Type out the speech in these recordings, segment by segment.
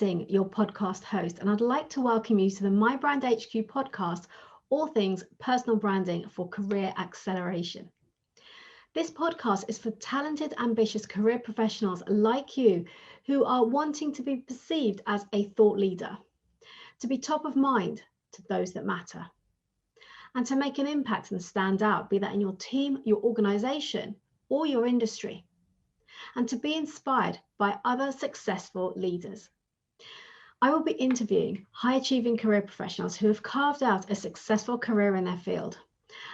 Singh, your podcast host, and I'd like to welcome you to the mi-brandHQ podcast, all things personal branding for career acceleration. This podcast is for talented, ambitious career professionals like you who are wanting to be perceived as a thought leader, to be top of mind to those that matter, and to make an impact and stand out, be that in your team, your organization, or your industry, and to be inspired by other successful leaders. I will be interviewing high-achieving career professionals who have carved out a successful career in their field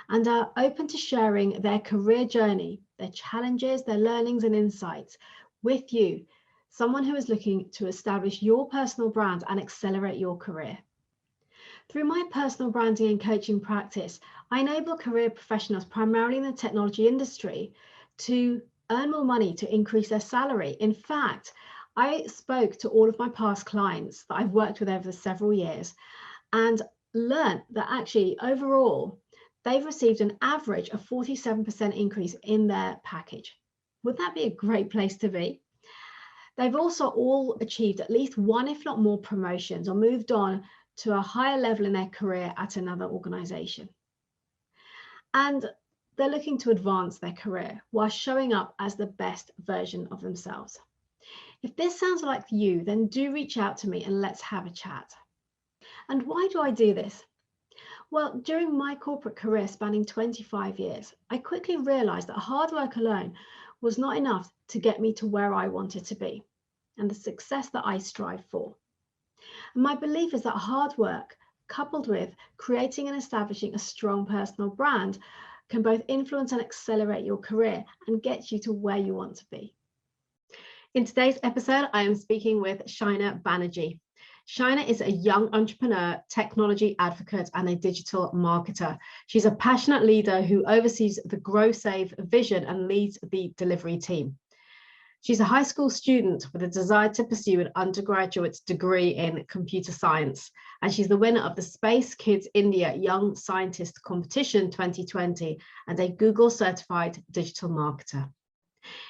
and are open to sharing their career journey, their challenges, their learnings and insights with you, someone who is looking to establish your personal brand and accelerate your career. Through my personal branding and coaching practice, I enable career professionals primarily in the technology industry to earn more money, to increase their salary. In fact, I spoke to all of my past clients that I've worked with over the several years and learned that actually overall, they've received an average of 47% increase in their package. Would that be a great place to be? They've also all achieved at least one, if not more, promotions or moved on to a higher level in their career at another organization. And they're looking to advance their career while showing up as the best version of themselves. If this sounds like you, then do reach out to me and let's have a chat. And why do I do this? Well, during my corporate career spanning 25 years, I quickly realized that hard work alone was not enough to get me to where I wanted to be and the success that I strive for. And my belief is that hard work, coupled with creating and establishing a strong personal brand, can both influence and accelerate your career and get you to where you want to be. In today's episode, I am speaking with Shaina Banerjee. Shaina is a young entrepreneur, technology advocate, and a digital marketer. She's a passionate leader who oversees the GroSave vision and leads the delivery team. She's a high school student with a desire to pursue an undergraduate degree in computer science, and she's the winner of the Space Kidz India Young Scientist Competition 2020 and a Google certified digital marketer.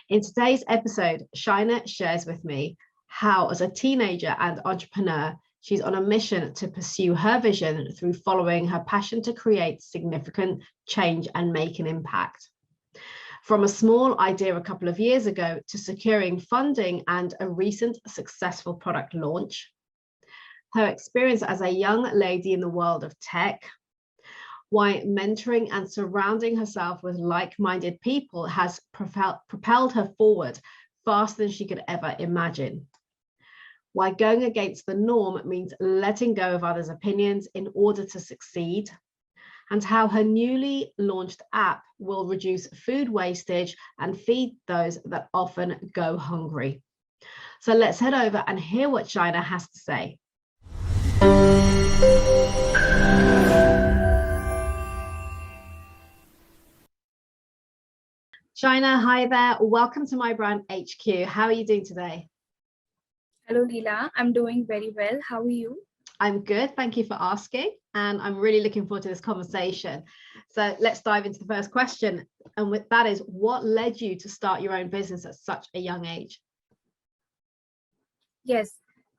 In today's episode, Shaina shares with me how, as a teenager and entrepreneur, she's on a mission to pursue her vision through following her passion to create significant change and make an impact. From a small idea a couple of years ago to securing funding and a recent successful product launch, her experience as a young lady in the world of tech, why mentoring and surrounding herself with like-minded people has propelled her forward faster than she could ever imagine, why going against the norm means letting go of others' opinions in order to succeed, and how her newly launched app will reduce food wastage and feed those that often go hungry. So let's head over and hear what Shaina has to say. Shaina, hi there. Welcome to mi-brandHQ. How are you doing today? Hello, Leila. I'm doing very well. How are you? I'm good. Thank you for asking. And I'm really looking forward to this conversation. So let's dive into the first question. And with that is, what led you to start your own business at such a young age? Yes.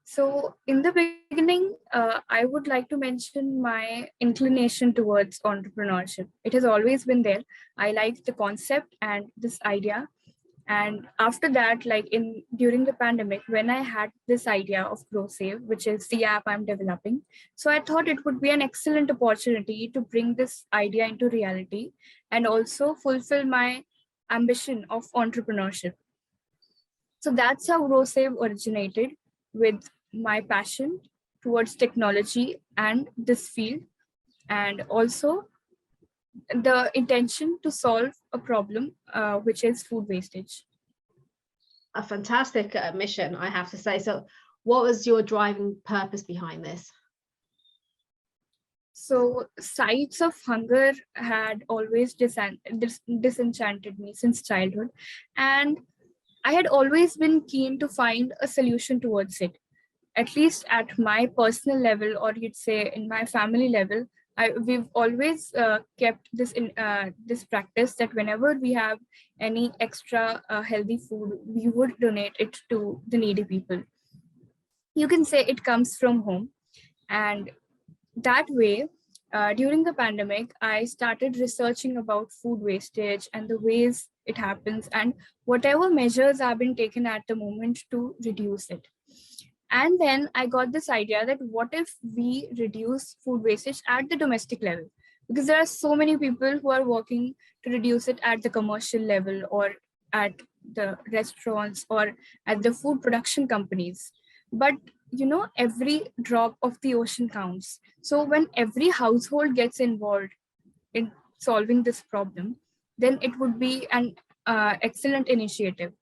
So in the beginning, I would like to mention my inclination towards entrepreneurship. It has always been there. I liked the concept and this idea. And after that, during the pandemic, when I had this idea of GroSave, which is the app I'm developing, so I thought it would be an excellent opportunity to bring this idea into reality and also fulfill my ambition of entrepreneurship. So that's how GroSave originated, with my passion towards technology and this field, and also the intention to solve a problem, which is food wastage. A fantastic mission, I have to say. So what was your driving purpose behind this? So sights of hunger had always disenchanted me since childhood, and I had always been keen to find a solution towards it, at least at my personal level, or you'd say in my family level. We've always kept this in this practice that whenever we have any extra healthy food, we would donate it to the needy people. You can say it comes from home. And that way, during the pandemic, I started researching about food wastage and the ways it happens and whatever measures have been taken at the moment to reduce it. And then I got this idea that what if we reduce food wastage at the domestic level? Because there are so many people who are working to reduce it at the commercial level or at the restaurants or at the food production companies. But every drop of the ocean counts. So when every household gets involved in solving this problem, then it would be an excellent initiative.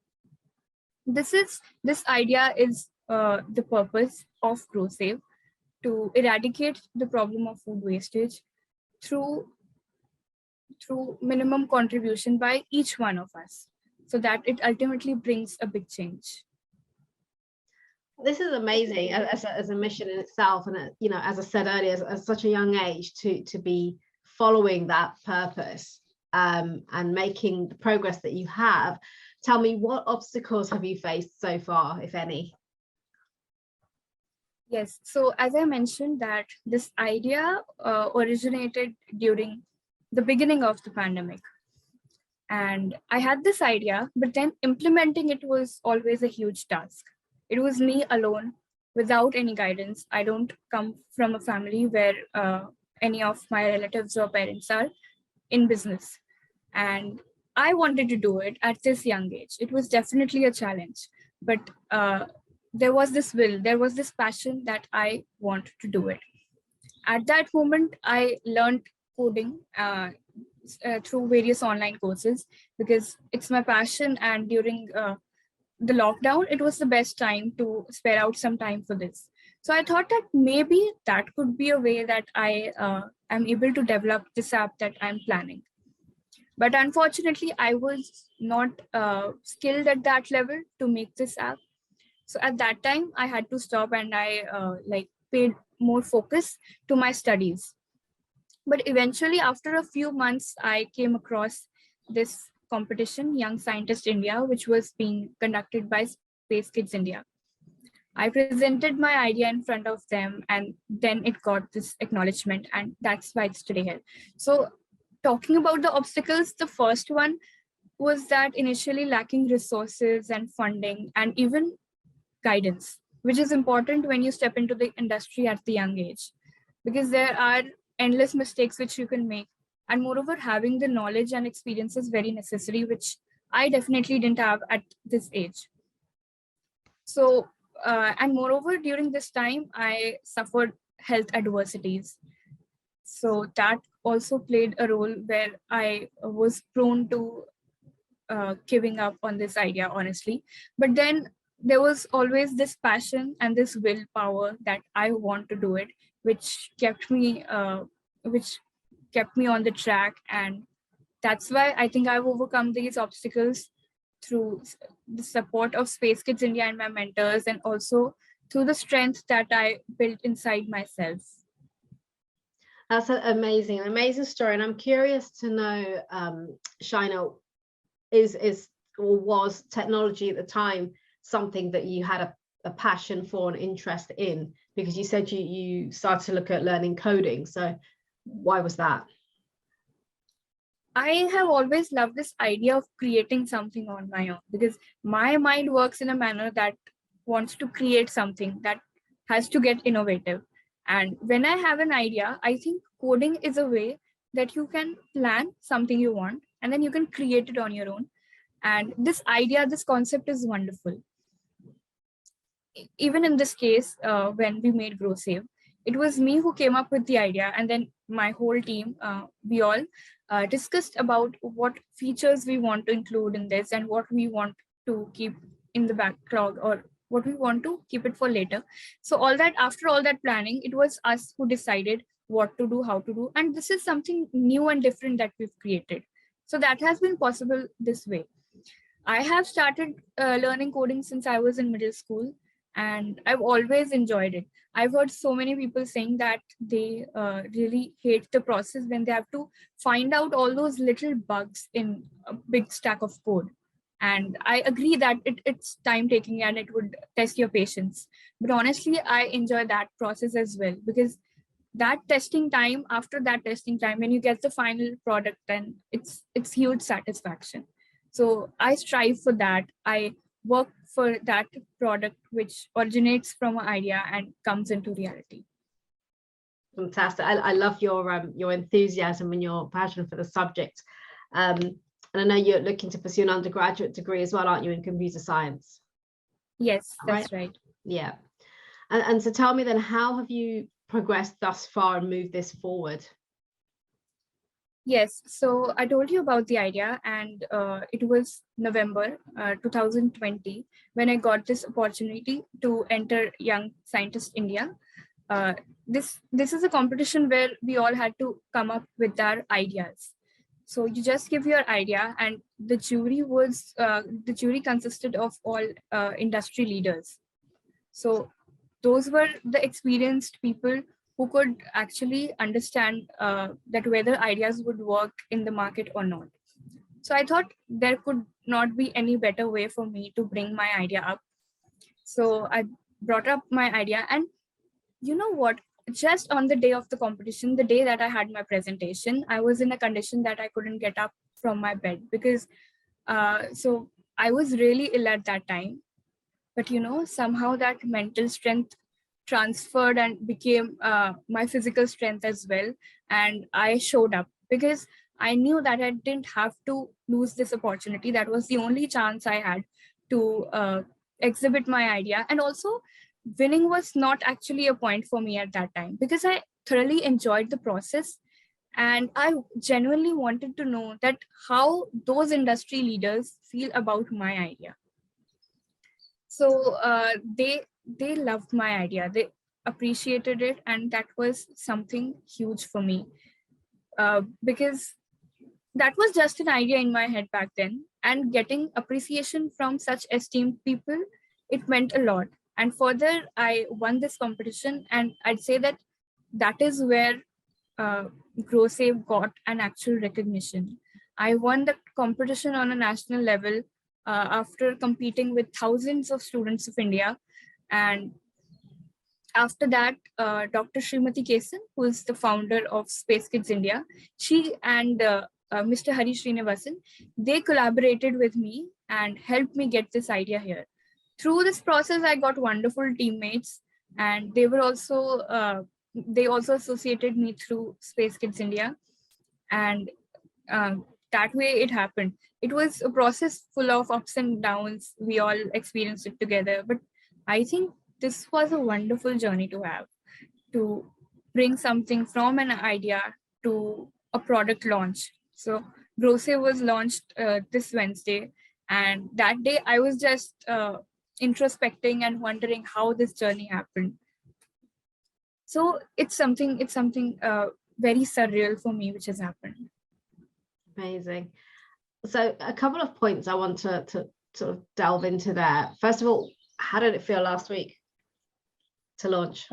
This idea is the purpose of GroSave, to eradicate the problem of food wastage through minimum contribution by each one of us, so that it ultimately brings a big change. This is amazing as a mission in itself, and as I said earlier, at such a young age to be following that purpose and making the progress that you have. Tell me, what obstacles have you faced so far, if any? Yes, so as I mentioned, that this idea originated during the beginning of the pandemic. And I had this idea, but then implementing it was always a huge task. It was me alone without any guidance. I don't come from a family where any of my relatives or parents are in business. And I wanted to do it at this young age. It was definitely a challenge, but there was this will, there was this passion that I want to do it. At that moment, I learned coding through various online courses because it's my passion. And during the lockdown, it was the best time to spare out some time for this. So I thought that maybe that could be a way that I am able to develop this app that I'm planning. But unfortunately, I was not skilled at that level to make this app. So at that time, I had to stop and I paid more focus to my studies. But eventually, after a few months, I came across this competition, Young Scientist India, which was being conducted by Space Kids India. I presented my idea in front of them, and then it got this acknowledgement, and that's why it's today here. So talking about the obstacles, the first one was that initially lacking resources and funding and even guidance, which is important when you step into the industry at the young age, because there are endless mistakes which you can make. And moreover, having the knowledge and experience is very necessary, which I definitely didn't have at this age. So, and moreover, during this time, I suffered health adversities. So that also played a role where I was prone to giving up on this idea, honestly. But then there was always this passion and this willpower that I want to do it, which kept me on the track. And that's why I think I've overcome these obstacles through the support of Space Kids India and my mentors, and also through the strength that I built inside myself. That's an amazing story. And I'm curious to know, Shaina, was technology at the time something that you had a passion for, an interest in? Because you said you started to look at learning coding. So why was that? I have always loved this idea of creating something on my own, because my mind works in a manner that wants to create something that has to get innovative. And when I have an idea, I think coding is a way that you can plan something you want and then you can create it on your own. And this idea, this concept is wonderful. Even in this case, when we made GroSave, it was me who came up with the idea, and then my whole team, we all discussed about what features we want to include in this and what we want to keep in the backlog, or what we want to keep it for later. So after all that planning, it was us who decided what to do, how to do, and this is something new and different that we've created. So that has been possible this way. I have started learning coding since I was in middle school, and I've always enjoyed it. I've heard so many people saying that they really hate the process when they have to find out all those little bugs in a big stack of code. And I agree that it's time taking and it would test your patience. But honestly, I enjoy that process as well, because that testing time, after that testing time, when you get the final product, then it's huge satisfaction. So I strive for that. I work for that product which originates from an idea and comes into reality. Fantastic. I love your enthusiasm and your passion for the subject. And I know you're looking to pursue an undergraduate degree as well, aren't you, in computer science? Yes, that's right. Yeah. And so tell me then, how have you progressed thus far and moved this forward? Yes, so I told you about the idea, and it was November 2020 when I got this opportunity to enter Young Scientist India. This is a competition where we all had to come up with our ideas. So you just give your idea, and the jury consisted of all industry leaders. So those were the experienced people who could actually understand that whether ideas would work in the market or not. So I thought there could not be any better way for me to bring my idea up. So I brought up my idea, and you know what? Just on the day of the competition, the day that I had my presentation, I was in a condition that I couldn't get up from my bed because so I was really ill at that time. But somehow that mental strength transferred and became my physical strength as well. And I showed up because I knew that I didn't have to lose this opportunity. That was the only chance I had to exhibit my idea. And also, winning was not actually a point for me at that time because I thoroughly enjoyed the process. And I genuinely wanted to know that how those industry leaders feel about my idea. So they loved my idea. They appreciated it, and that was something huge for me because that was just an idea in my head back then. And getting appreciation from such esteemed people, it meant a lot. And further, I won this competition, and I'd say that that is where uh, GroSave got an actual recognition. I won the competition on a national level after competing with thousands of students of India. And after that, Dr. Srimati Kesan, who is the founder of Space Kidz India, she and Mr. Hari Srinivasan, they collaborated with me and helped me get this idea here. Through this process, I got wonderful teammates, and they also associated me through Space Kidz India, and that way it happened. It was a process full of ups and downs. We all experienced it together, but I think this was a wonderful journey to have, to bring something from an idea to a product launch. So GroSave was launched this Wednesday, and that day I was just introspecting and wondering how this journey happened. So it's something very surreal for me which has happened. Amazing. So a couple of points I want to sort of delve into there. First of all, how did it feel last week to launch?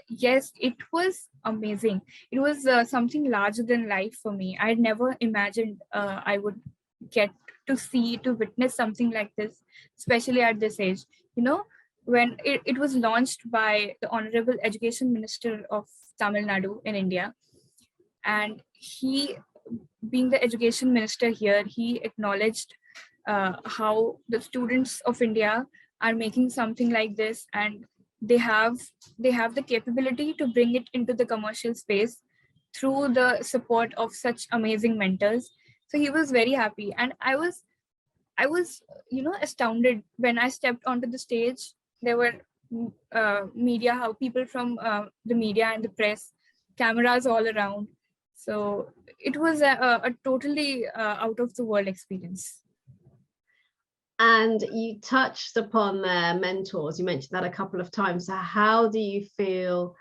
Yes, it was amazing. It was something larger than life for me. I had never imagined I would get to witness something like this, especially at this age. When it was launched by the Honorable Education Minister of Tamil Nadu in India, and he, being the education minister here, he acknowledged how the students of India are making something like this, and they have the capability to bring it into the commercial space through the support of such amazing mentors. So he was very happy, and I was astounded when I stepped onto the stage. There were media, how people from the media and the press, cameras all around. So it was a totally out of the world experience. And you touched upon their mentors. You mentioned that a couple of times. So how do you feel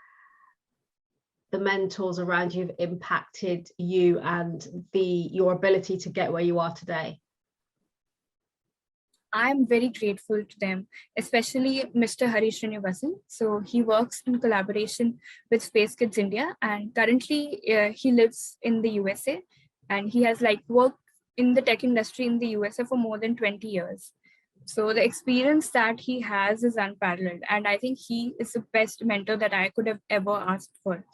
the mentors around you have impacted you and your ability to get where you are today? I'm very grateful to them, especially Mr. Hari Srinivasan. So he works in collaboration with Space Kidz India, and currently he lives in the USA, and he has worked in the tech industry in the USA for more than 20 years. So the experience that he has is unparalleled. And I think he is the best mentor that I could have ever asked for.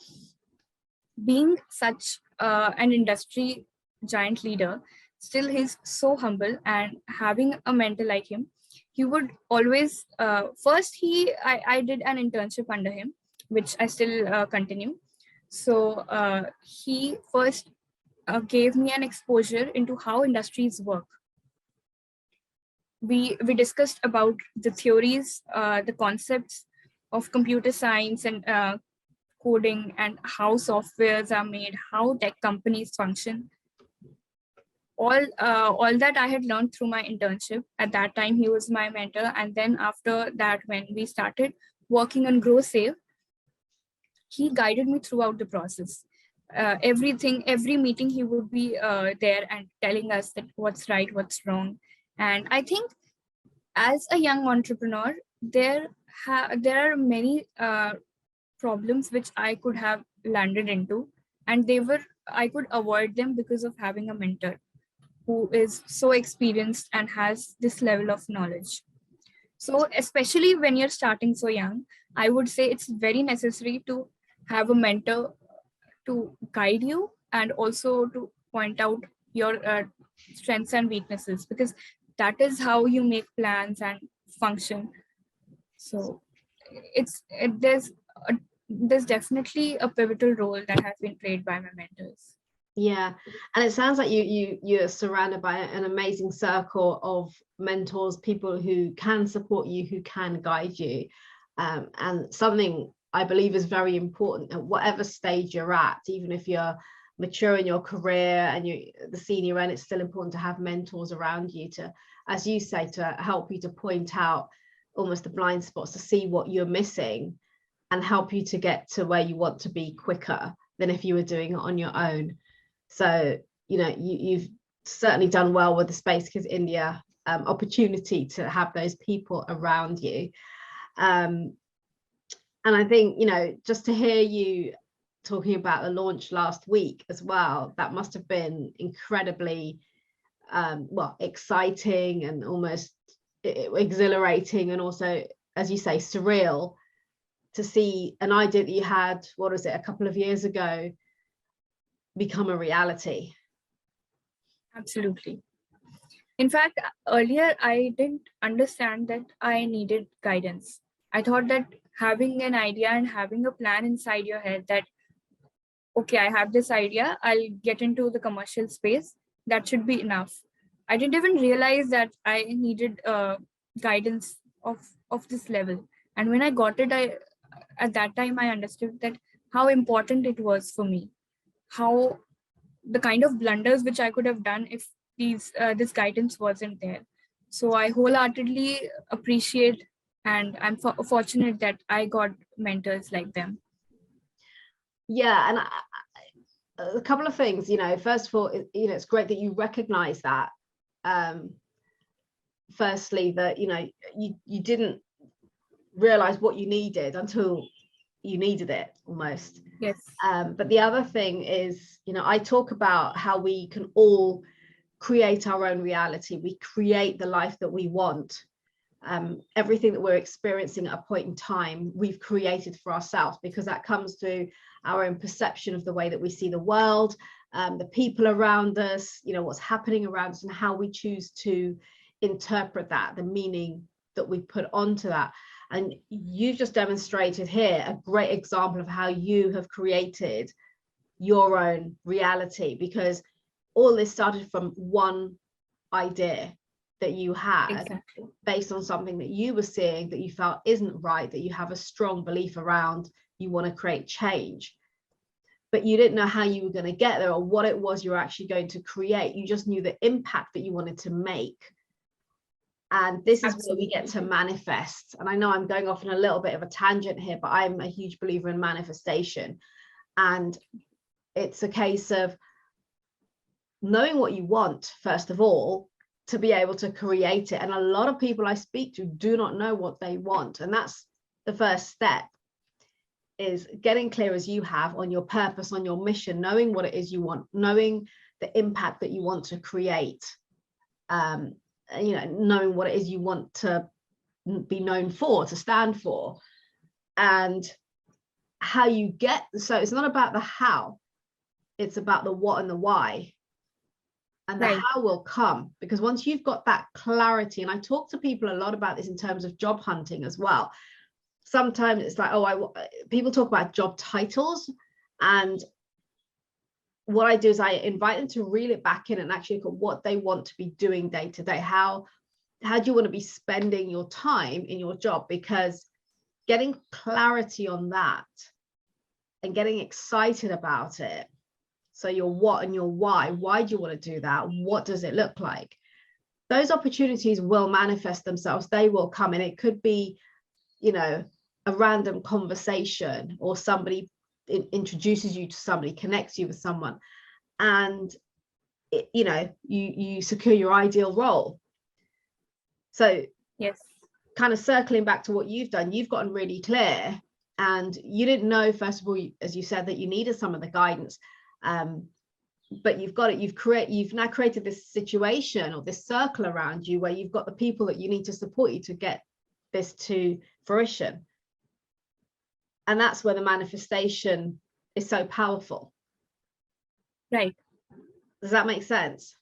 Being such an industry giant leader, still he's so humble, and having a mentor like him, he would always, first I did an internship under him, which I still continue. So he first gave me an exposure into how industries work. We discussed about the theories, the concepts of computer science and coding, and how softwares are made, how tech companies function. All that I had learned through my internship. At that time, he was my mentor, and then after that, when we started working on GroSave, he guided me throughout the process. Every meeting, he would be there and telling us that what's right, what's wrong. And I think as a young entrepreneur, there are many problems which I could have landed into, and I could avoid them because of having a mentor who is so experienced and has this level of knowledge. So especially when you're starting so young, I would say it's very necessary to have a mentor to guide you and also to point out your strengths and weaknesses, because that is how you make plans and function. So there's definitely a pivotal role that has been played by my mentors. Yeah, and it sounds like you're surrounded by an amazing circle of mentors, people who can support you, who can guide you, and something I believe is very important at whatever stage you're at, even if you're mature in your career and you're the senior end, it's still important to have mentors around you to, as you say, to help you to point out almost the blind spots, to see what you're missing and help you to get to where you want to be quicker than if you were doing it on your own. So, you know, you've certainly done well with the Space Kids India opportunity to have those people around you. And I think, you know, just to hear you talking about the launch last week as well, that must have been incredibly, well, exciting and almost exhilarating, and also, as you say, surreal to see an idea that you had, what was it, a couple of years ago, become a reality. Absolutely. In fact, earlier I didn't understand that I needed guidance. I thought that having an idea and having a plan inside your head that, okay, I have this idea, I'll get into the commercial space, that should be enough. I didn't even realize that I needed guidance of this level. And when I got it, at that time I understood that how important it was for me, how the kind of blunders which I could have done if this guidance wasn't there. So I wholeheartedly appreciate, and I'm fortunate that I got mentors like them. Yeah, and a couple of things, you know, first of all, you know, it's great that you recognize that. Firstly, that, you know, you didn't realize what you needed until you needed it almost. Yes. But the other thing is, you know, I talk about how we can all create our own reality. We create the life that we want. Everything that we're experiencing at a point in time, we've created for ourselves, because that comes through our own perception of the way that we see the world, the people around us, you know, what's happening around us, and how we choose to interpret that, the meaning that we put onto that. And you've just demonstrated here a great example of how you have created your own reality, because all this started from one idea that you had. Exactly. Based on something that you were seeing that you felt isn't right, that you have a strong belief around, you want to create change, but you didn't know how you were going to get there or what it was you were actually going to create. You just knew the impact that you wanted to make. And this is where we get to manifest. And I know I'm going off on a little bit of a tangent here, but I'm a huge believer in manifestation. And it's a case of knowing what you want, first of all, to be able to create it. And a lot of people I speak to do not know what they want. And that's the first step, is getting clear, as you have, on your purpose, on your mission, knowing what it is you want, knowing the impact that you want to create, knowing what it is you want to be known for, to stand for, and how you get. So it's not about the how, it's about the what and the why. And the how will come, because once you've got that clarity, and I talk to people a lot about this in terms of job hunting as well. Sometimes it's like, people talk about job titles, and what I do is I invite them to reel it back in and actually look at what they want to be doing day to day. How do you want to be spending your time in your job? Because getting clarity on that and getting excited about it, so your what and your why do you want to do that? What does it look like? Those opportunities will manifest themselves. They will come, and it could be, a random conversation, or somebody introduces you to somebody, connects you with someone, and you secure your ideal role. So yes, kind of circling back to what you've done, you've gotten really clear, and you didn't know, first of all, as you said, that you needed some of the guidance. But you've got it, you've now created this situation or this circle around you where you've got the people that you need to support you to get this to fruition. And that's where the manifestation is so powerful. Right. Does that make sense?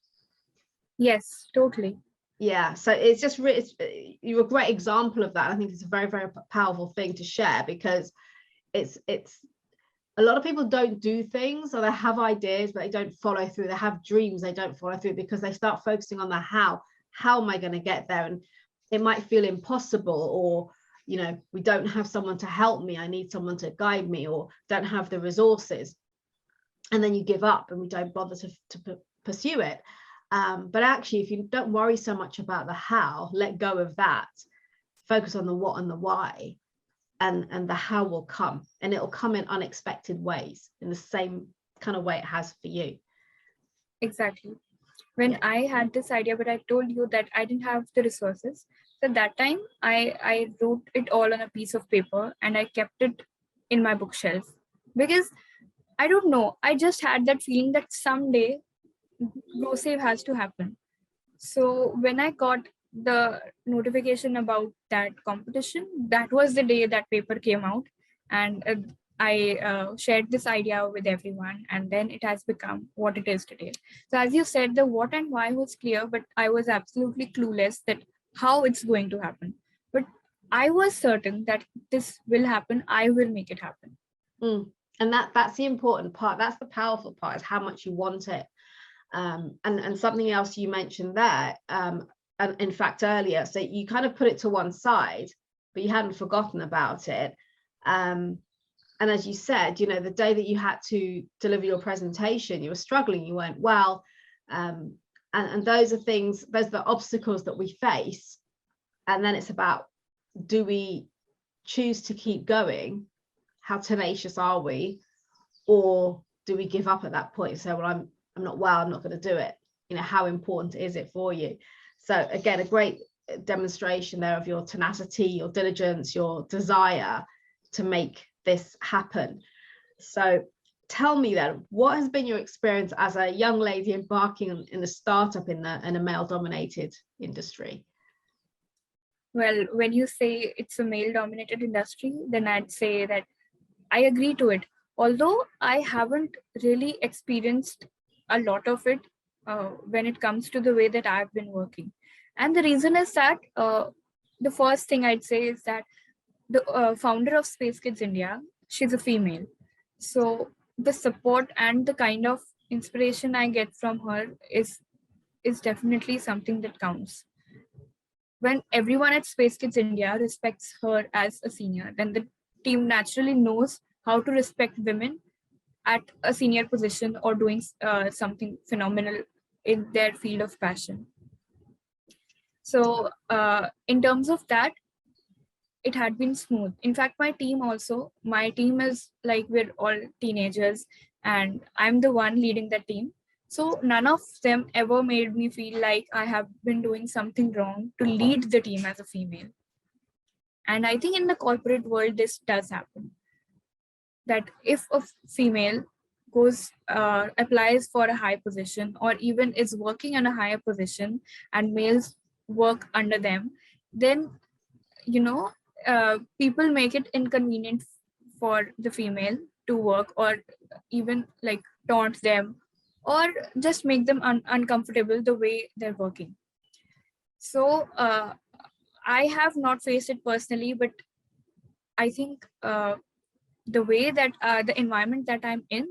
Yes, totally. Yeah, so it's just you're a great example of that. I think it's a very, very powerful thing to share, because it's a lot of people don't do things, or they have ideas but they don't follow through. They have dreams, they don't follow through, because they start focusing on the how am I going to get there, and it might feel impossible, or we don't have someone to help me, I need someone to guide me, or don't have the resources, and then you give up and we don't bother to pursue it. But actually, if you don't worry so much about the how, let go of that, focus on the what and the why, and the how will come, and it'll come in unexpected ways, in the same kind of way it has for you. Exactly. When I had this idea, but I told you that I didn't have the resources. So at that time, I wrote it all on a piece of paper and I kept it in my bookshelf, because I don't know, I just had that feeling that someday GroSave has to happen. So when I got the notification about that competition, that was the day that paper came out, and I shared this idea with everyone, and then it has become what it is today. So as you said, the what and why was clear, but I was absolutely clueless that how it's going to happen. But I was certain that this will happen. I will make it happen. And that's the important part. That's the powerful part, is how much you want it. And something else you mentioned there, and in fact earlier, so you kind of put it to one side, but you hadn't forgotten about it. And as you said, the day that you had to deliver your presentation, you were struggling, you weren't well, and those are things, those are the obstacles that we face. And then it's about, do we choose to keep going? How tenacious are we? Or do we give up at that point and say, well, I'm not well, I'm not going to do it? How important is it for you? So again, a great demonstration there of your tenacity, your diligence, your desire to make this happen. So tell me then, what has been your experience as a young lady embarking in a startup in a male-dominated industry? Well, when you say it's a male-dominated industry, then I'd say that I agree to it. Although I haven't really experienced a lot of it when it comes to the way that I've been working. And the reason is that the first thing I'd say is that the founder of Space Kidz India, she's a female. So the support and the kind of inspiration I get from her is definitely something that counts. When everyone at Space Kidz India respects her as a senior, then the team naturally knows how to respect women at a senior position or doing something phenomenal in their field of passion. So in terms of that, it had been smooth. In fact, my team is like, we're all teenagers and I'm the one leading the team. So none of them ever made me feel like I have been doing something wrong to lead the team as a female. And I think in the corporate world, this does happen. That if a female applies for a high position, or even is working in a higher position, and males work under them, then people make it inconvenient for the female to work, or even like taunt them, or just make them uncomfortable the way they're working. So I have not faced it personally, but I think the way that the environment that I'm in,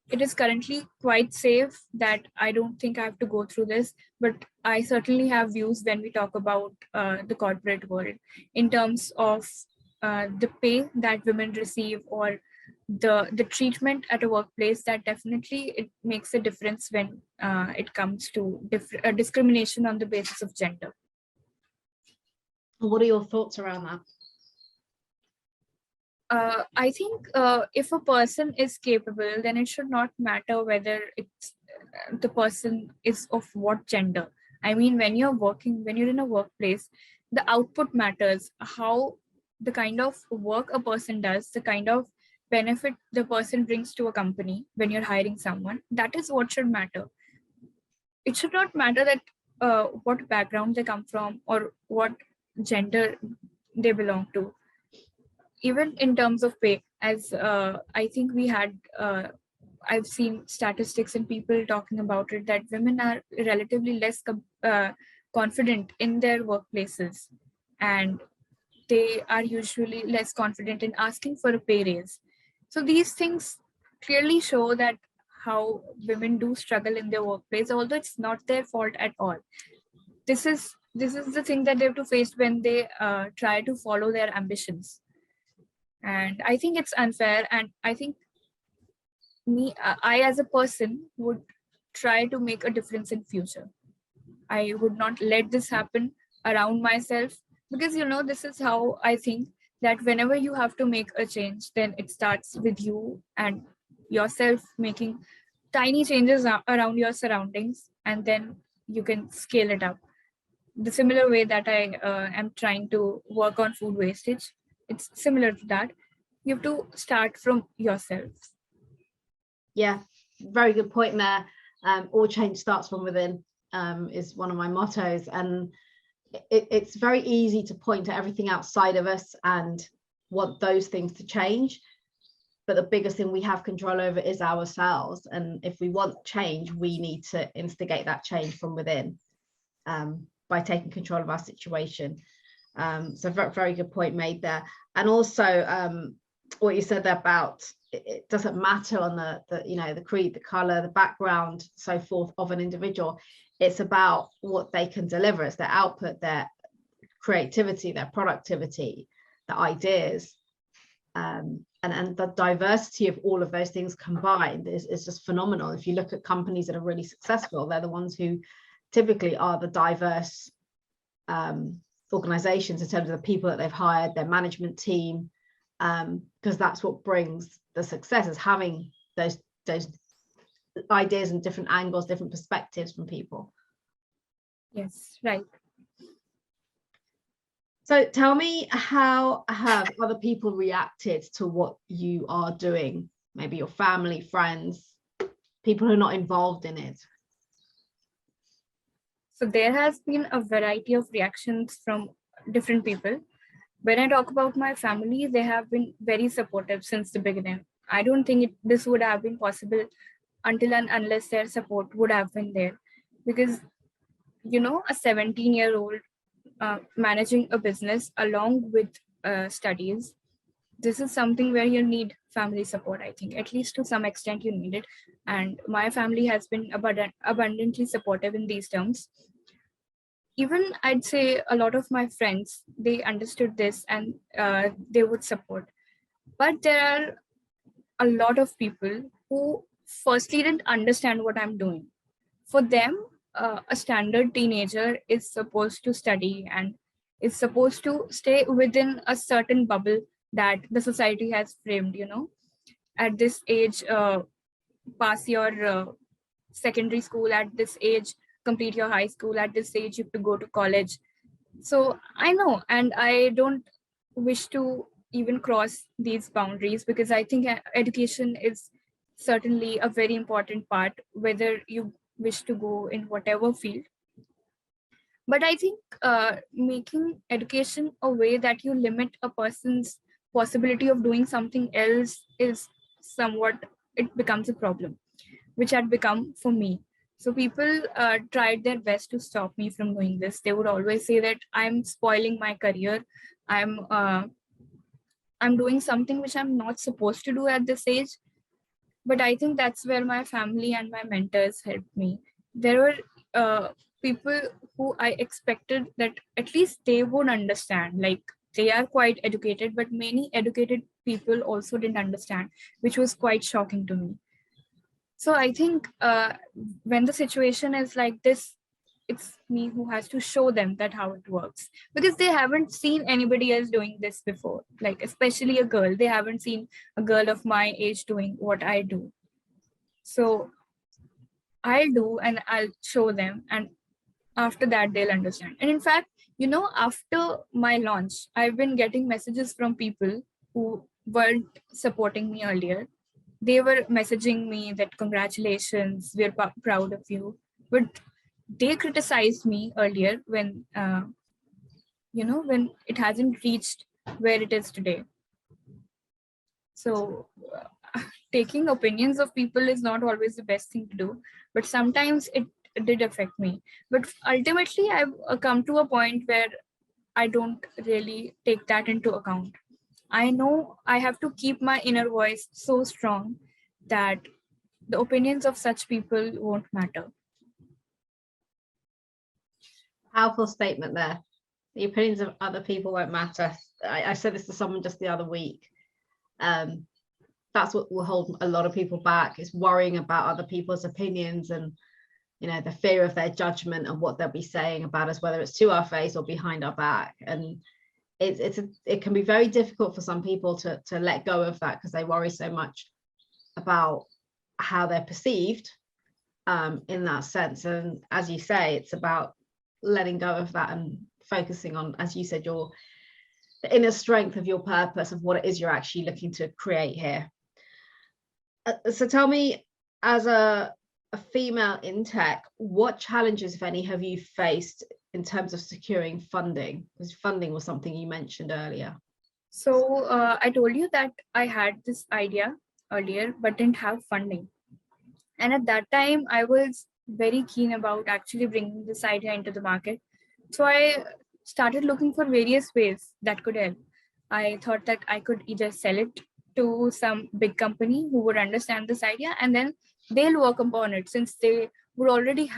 it is currently quite safe, that I don't think I have to go through this. But I certainly have views when we talk about the corporate world in terms of the pay that women receive, or the treatment at a workplace. That definitely it makes a difference when it comes to discrimination on the basis of gender. What are your thoughts around that? I think if a person is capable, then it should not matter whether it's the person is of what gender. I mean, when you're in a workplace, the output matters. How the kind of work a person does, the kind of benefit the person brings to a company when you're hiring someone, that is what should matter. It should not matter that what background they come from or what gender they belong to. Even in terms of pay, as I think I've seen statistics and people talking about it, that women are relatively less confident in their workplaces, and they are usually less confident in asking for a pay raise. So these things clearly show that how women do struggle in their workplace, although it's not their fault at all. This is the thing that they have to face when they try to follow their ambitions. And I think it's unfair, and I think I as a person would try to make a difference in future. I would not let this happen around myself, because this is how I think, that whenever you have to make a change, then it starts with you and yourself making tiny changes around your surroundings, and then you can scale it up. The similar way that I am trying to work on food wastage, it's similar to that. You have to start from yourself. Yeah, very good point there. All change starts from within, is one of my mottos, and it's very easy to point to everything outside of us and want those things to change, but the biggest thing we have control over is ourselves. And if we want change, we need to instigate that change from within, by taking control of our situation. So very good point made there. And also what you said about it doesn't matter on the creed, the color, the background, so forth of an individual. It's about what they can deliver. It's their output, their creativity, their productivity, the ideas, and the diversity of all of those things combined is just phenomenal. If you look at companies that are really successful, they're the ones who typically are the diverse organizations in terms of the people that they've hired, their management team, because that's what brings the success, is having those ideas and different angles, different perspectives from people. Yes, right. So tell me, how have other people reacted to what you are doing? Maybe your family, friends, people who are not involved in it. So there has been a variety of reactions from different people. When I talk about my family, they have been very supportive since the beginning. I don't think this would have been possible until and unless their support would have been there. Because, a 17-year-old managing a business along with studies, this is something where you need family support. I think at least to some extent you need it. And my family has been abundantly supportive in these terms. Even I'd say a lot of my friends, they understood this, and they would support. But there are a lot of people who firstly didn't understand what I'm doing. For them, a standard teenager is supposed to study and is supposed to stay within a certain bubble that the society has framed. At this age, pass your secondary school. At this age, complete your high school. At this age, you have to go to college. So I know, and I don't wish to even cross these boundaries, because I think education is certainly a very important part, whether you wish to go in whatever field. But I think making education a way that you limit a person's possibility of doing something else is somewhat, it becomes a problem, which had become for me. So people tried their best to stop me from doing this. They would always say that I'm spoiling my career. I'm I'm doing something which I'm not supposed to do at this age. But I think that's where my family and my mentors helped me. There were people who I expected that at least they would understand. Like, they are quite educated, but many educated people also didn't understand, which was quite shocking to me. So I think when the situation is like this, it's me who has to show them that how it works, because they haven't seen anybody else doing this before. Like, especially a girl, they haven't seen a girl of my age doing what I do. So I'll do and I'll show them, and after that they'll understand. And in fact, after my launch, I've been getting messages from people who weren't supporting me earlier. They were messaging me that congratulations, we're proud of you. But they criticized me earlier when when it hasn't reached where it is today. So taking opinions of people is not always the best thing to do, but sometimes it did affect me. But ultimately, I've come to a point where I don't really take that into account. I know I have to keep my inner voice so strong that the opinions of such people won't matter. Powerful statement there. The opinions of other people won't matter. I said this to someone just the other week. That's what will hold a lot of people back, is worrying about other people's opinions and the fear of their judgment and what they'll be saying about us, whether it's to our face or behind our back. And it can be very difficult for some people to let go of that, because they worry so much about how they're perceived in that sense. And as you say, it's about letting go of that and focusing on, as you said, the inner strength of your purpose, of what it is you're actually looking to create here. So tell me, as a female in tech, what challenges, if any, have you faced in terms of securing funding? Because funding was something you mentioned earlier. So I told you that I had this idea earlier, but didn't have funding. And at that time, I was very keen about actually bringing this idea into the market. So I started looking for various ways that could help. I thought that I could either sell it to some big company who would understand this idea, and then they'll work upon it, since they would already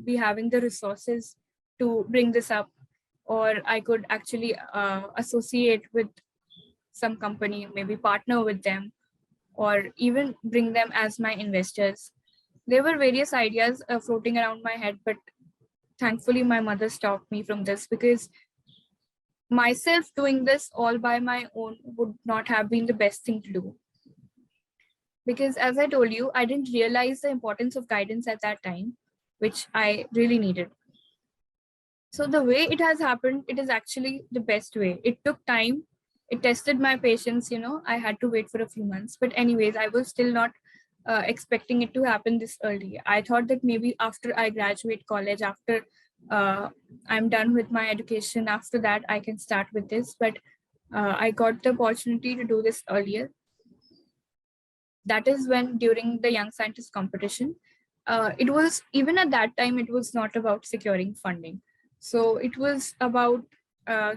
be having the resources to bring this up. Or I could actually associate with some company, maybe partner with them, or even bring them as my investors. There were various ideas floating around my head, but thankfully my mother stopped me from this, because myself doing this all by my own would not have been the best thing to do. Because as I told you, I didn't realize the importance of guidance at that time, which I really needed. So the way it has happened, it is actually the best way. It took time. It tested my patience, I had to wait for a few months. But anyways, I was still not expecting it to happen this early. I thought that maybe after I graduate college, after I'm done with my education, after that I can start with this. But I got the opportunity to do this earlier. That is when, during the Young Scientist competition, it was, even at that time, it was not about securing funding. So it was about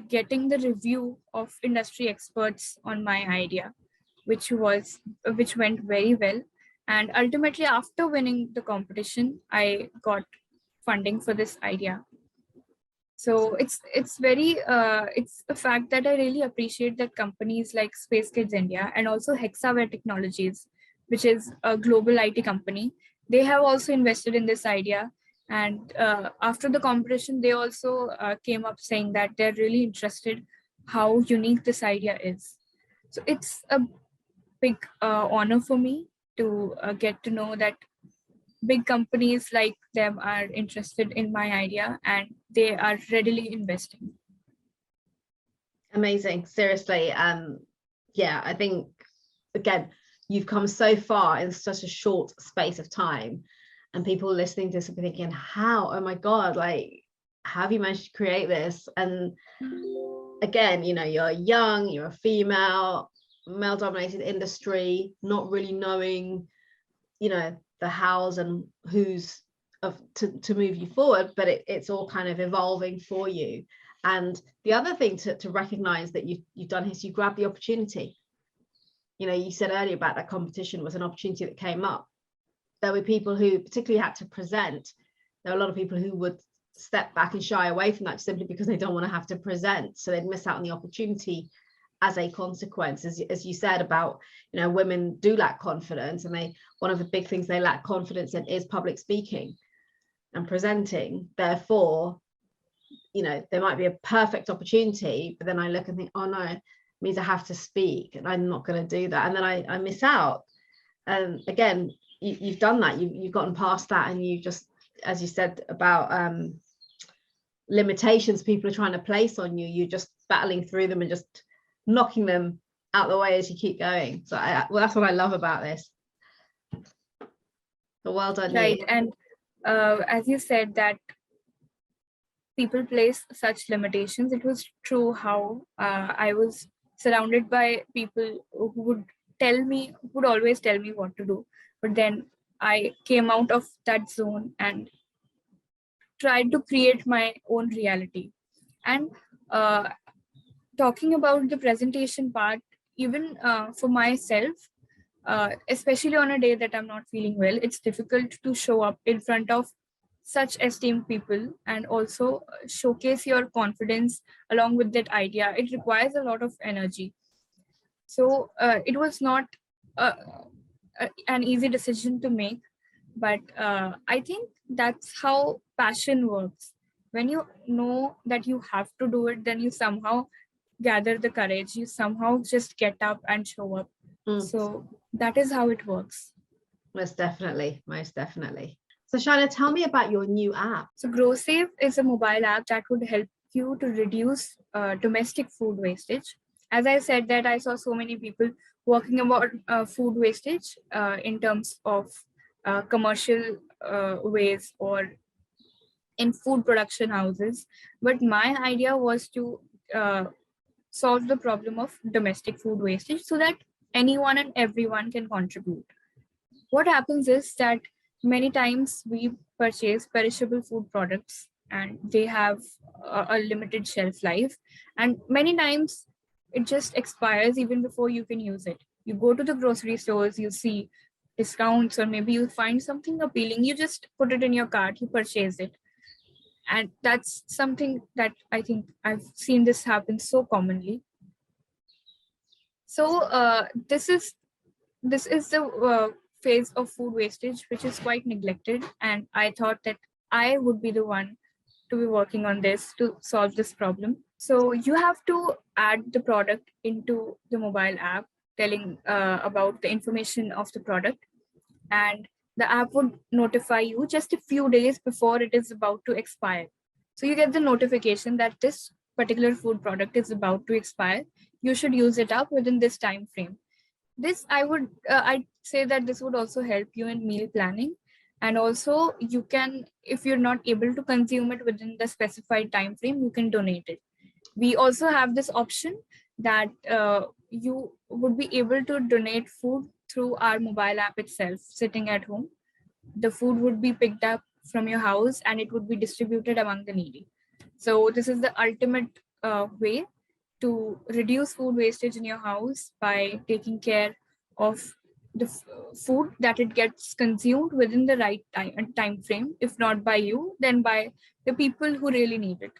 getting the review of industry experts on my idea, which went very well. And ultimately, after winning the competition, I got funding for this idea. So it's very it's a fact that I really appreciate that companies like Space Kids India and also Hexaware Technologies, which is a global IT company, they have also invested in this idea. And after the competition, they also came up saying that they're really interested how unique this idea is. So it's a big honor for me to get to know that big companies like them are interested in my idea and they are readily investing. Amazing, seriously. Yeah, I think, again, you've come so far in such a short space of time, and people listening to this will be thinking, how, oh my God, like, how have you managed to create this? And again, you know, you're young, you're a female, male dominated industry, not really knowing, you know, the hows and who's to move you forward, but it's all kind of evolving for you. And the other thing to recognize that you've done is you grab the opportunity. You know, you said earlier about that competition was an opportunity that came up. There were people who particularly had to present. There are a lot of people who would step back and shy away from that simply because they don't want to have to present, so they'd miss out on the opportunity as a consequence. As you said about, you know, women do lack confidence, and one of the big things they lack confidence in is public speaking and presenting. Therefore, you know, there might be a perfect opportunity, but then I look and think, oh no, it means I have to speak and I'm not going to do that, and then I miss out. And again, you've done that, you've gotten past that, and you just, as you said about limitations people are trying to place on you, you're just battling through them and just knocking them out the way as you keep going. So well, that's what I love about this. So well done, right. you. And as you said that people place such limitations, it was true how I was surrounded by people who would always tell me what to do, but then I came out of that zone and tried to create my own reality. And talking about the presentation part, even for myself, especially on a day that I'm not feeling well, it's difficult to show up in front of such esteemed people and also showcase your confidence along with that idea. It requires a lot of energy. So it was not an easy decision to make, but I think that's how passion works. When you know that you have to do it, then you somehow gather the courage, you somehow just get up and show up. So that is how it works. Most definitely. So Shaina, tell me about your new app. So GroSave is a mobile app that would help you to reduce domestic food wastage. As I said that I saw so many people working about food wastage in terms of commercial ways or in food production houses. But my idea was to solve the problem of domestic food wastage so that anyone and everyone can contribute. What happens is that many times we purchase perishable food products and they have a limited shelf life, and many times it just expires even before you can use it. You go to the grocery stores, you see discounts, or maybe you find something appealing, you just put it in your cart, you purchase it. And that's something that I think I've seen this happen so commonly. So this is the phase of food wastage which is quite neglected, and I thought that I would be the one to be working on this to solve this problem. So you have to add the product into the mobile app, telling about the information of the product, and the app would notify you just a few days before it is about to expire. So you get the notification that this particular food product is about to expire. You should use it up within this time frame. This I'd say that this would also help you in meal planning, and also you can, if you're not able to consume it within the specified time frame, you can donate it. We also have this option that you would be able to donate food through our mobile app itself, sitting at home. The food would be picked up from your house and it would be distributed among the needy. So this is the ultimate way to reduce food wastage in your house by taking care of the food that it gets consumed within the right time frame. If not by you, then by the people who really need it.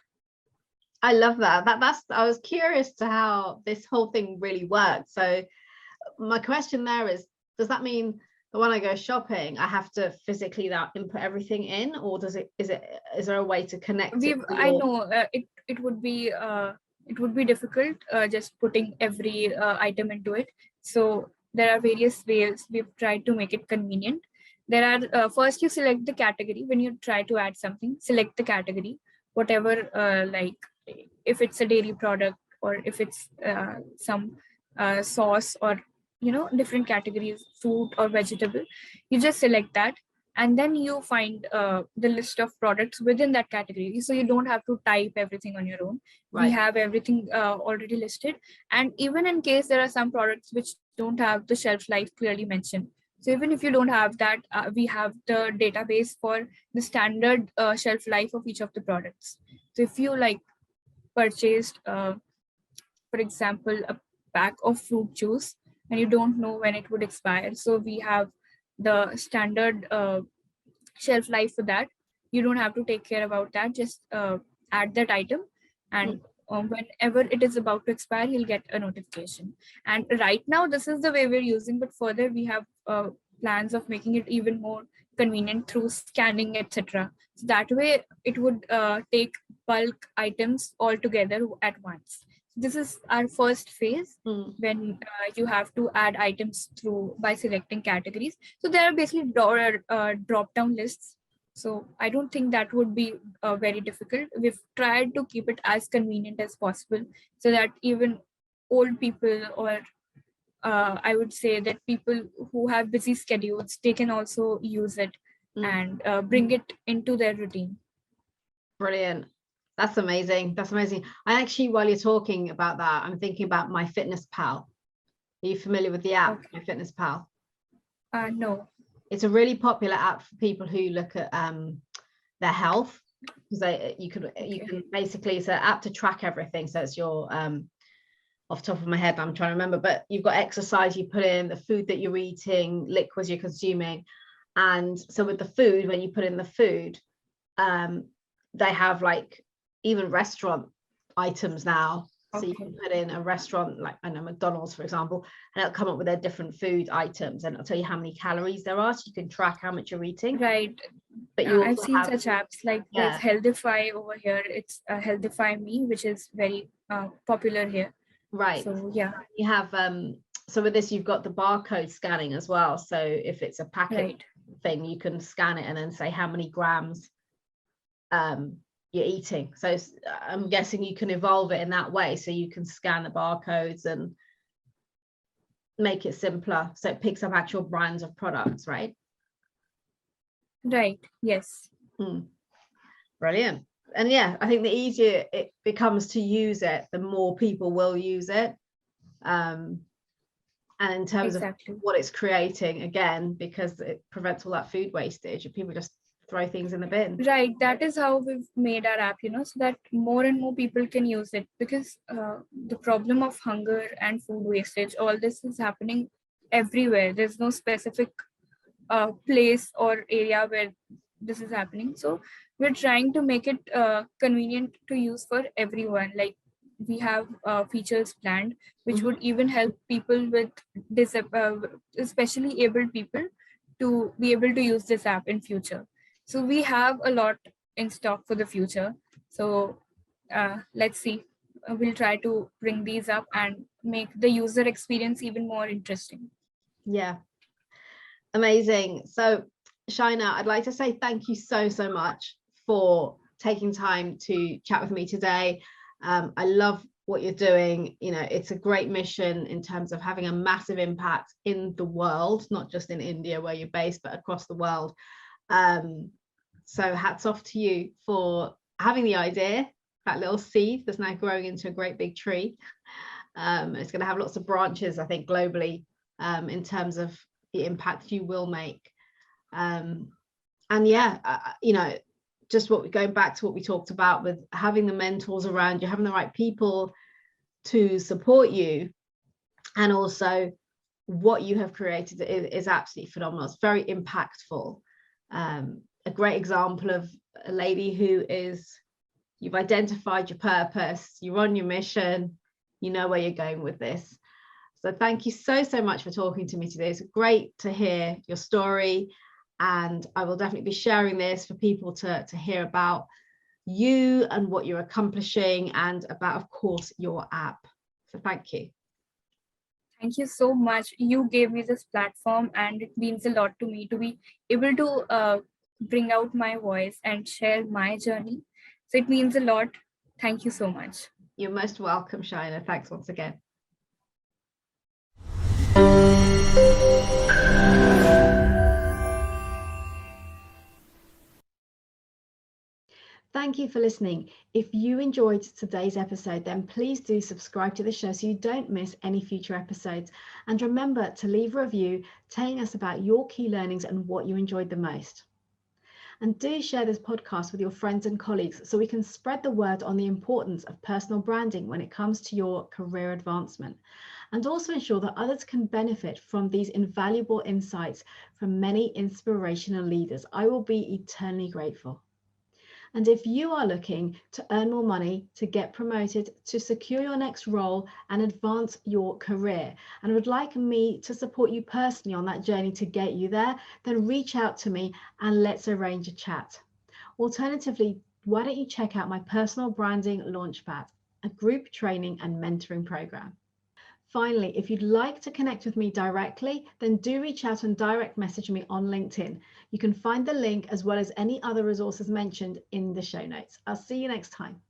I love that. I was curious to how this whole thing really works. So my question there is, does that mean that when I go shopping, I have to physically input everything in, or is there a way to connect it? I know it would be difficult just putting every item into it. So there are various ways we've tried to make it convenient. There are first you select the category. When you try to add something, select the category, whatever, like if it's a dairy product or if it's some sauce or different categories, fruit or vegetable. You just select that, and then you find the list of products within that category, so you don't have to type everything on your own. We Right. have everything already listed, and even in case there are some products which don't have the shelf life clearly mentioned, so even if you don't have that, we have the database for the standard shelf life of each of the products. So if you like purchased for example a pack of fruit juice and you don't know when it would expire, so we have the standard shelf life for that. You don't have to take care about that, just add that item, and whenever it is about to expire, you'll get a notification. And right now this is the way we're using, but further we have plans of making it even more convenient through scanning, etc. So that way it would take bulk items all together at once. This is our first phase, when you have to add items through by selecting categories. So there are basically drop down lists. So I don't think that would be very difficult. We've tried to keep it as convenient as possible, so that even old people, or I would say that people who have busy schedules, they can also use it and bring it into their routine. Brilliant. That's amazing. That's amazing. I actually, while you're talking about that, I'm thinking about MyFitnessPal. Are you familiar with the app, MyFitnessPal? No. It's a really popular app for people who look at their health, because you can basically, it's an app to track everything. So it's your off the top of my head, I'm trying to remember, but you've got exercise you put in, the food that you're eating, liquids you're consuming. And so with the food, when you put in the food, they have like even restaurant items now. So you can put in a restaurant, like, I know, McDonald's, for example, and it'll come up with their different food items, and it'll tell you how many calories there are, so you can track how much you're eating. Right. But you I've seen such apps, like there's Healthify over here. It's Healthify Me, which is very popular here. Right. So yeah. You have so with this, you've got the barcode scanning as well. So if it's a packet thing, you can scan it and then say how many grams you're eating. So I'm guessing you can evolve it in that way, so you can scan the barcodes and make it simpler, so it picks up actual brands of products, right? Right. Yes. Brilliant. And yeah, I think the easier it becomes to use it, the more people will use it. And in terms of what it's creating, again, because it prevents all that food wastage and people just throw things in the bin. Right. That is how we've made our app, so that more and more people can use it, because the problem of hunger and food wastage, all this is happening everywhere. There's no specific place or area where this is happening. So we're trying to make it convenient to use for everyone. Like, we have features planned which would even help people with especially able people to be able to use this app in future. So we have a lot in stock for the future. So let's see. We'll try to bring these up and make the user experience even more interesting. Yeah. Amazing. So Shaina, I'd like to say thank you so much for taking time to chat with me today. I love what you're doing. It's a great mission in terms of having a massive impact in the world, not just in India where you're based, but across the world. So hats off to you for having the idea, that little seed that's now growing into a great big tree. It's going to have lots of branches, I think, globally, in terms of the impact you will make. And yeah, just going back to what we talked about with having the mentors around you, having the right people to support you, and also what you have created is absolutely phenomenal. It's very impactful. A great example of a lady who you've identified your purpose, you're on your mission, you know where you're going with this. So thank you so much for talking to me today. It's great to hear your story, and I will definitely be sharing this for people to hear about you and what you're accomplishing, and about, of course, your app. So thank you. Thank you so much. You gave me this platform, and it means a lot to me to be able to bring out my voice and share my journey. So it means a lot. Thank you so much. You're most welcome, Shaina. Thanks once again. Thank you for listening. If you enjoyed today's episode, then please do subscribe to the show so you don't miss any future episodes. And remember to leave a review telling us about your key learnings and what you enjoyed the most. And do share this podcast with your friends and colleagues so we can spread the word on the importance of personal branding when it comes to your career advancement. And also ensure that others can benefit from these invaluable insights from many inspirational leaders. I will be eternally grateful. And if you are looking to earn more money, to get promoted, to secure your next role and advance your career, and would like me to support you personally on that journey to get you there, then reach out to me and let's arrange a chat. Alternatively, why don't you check out my personal branding launchpad, a group training and mentoring program. Finally, if you'd like to connect with me directly, then do reach out and direct message me on LinkedIn. You can find the link as well as any other resources mentioned in the show notes. I'll see you next time.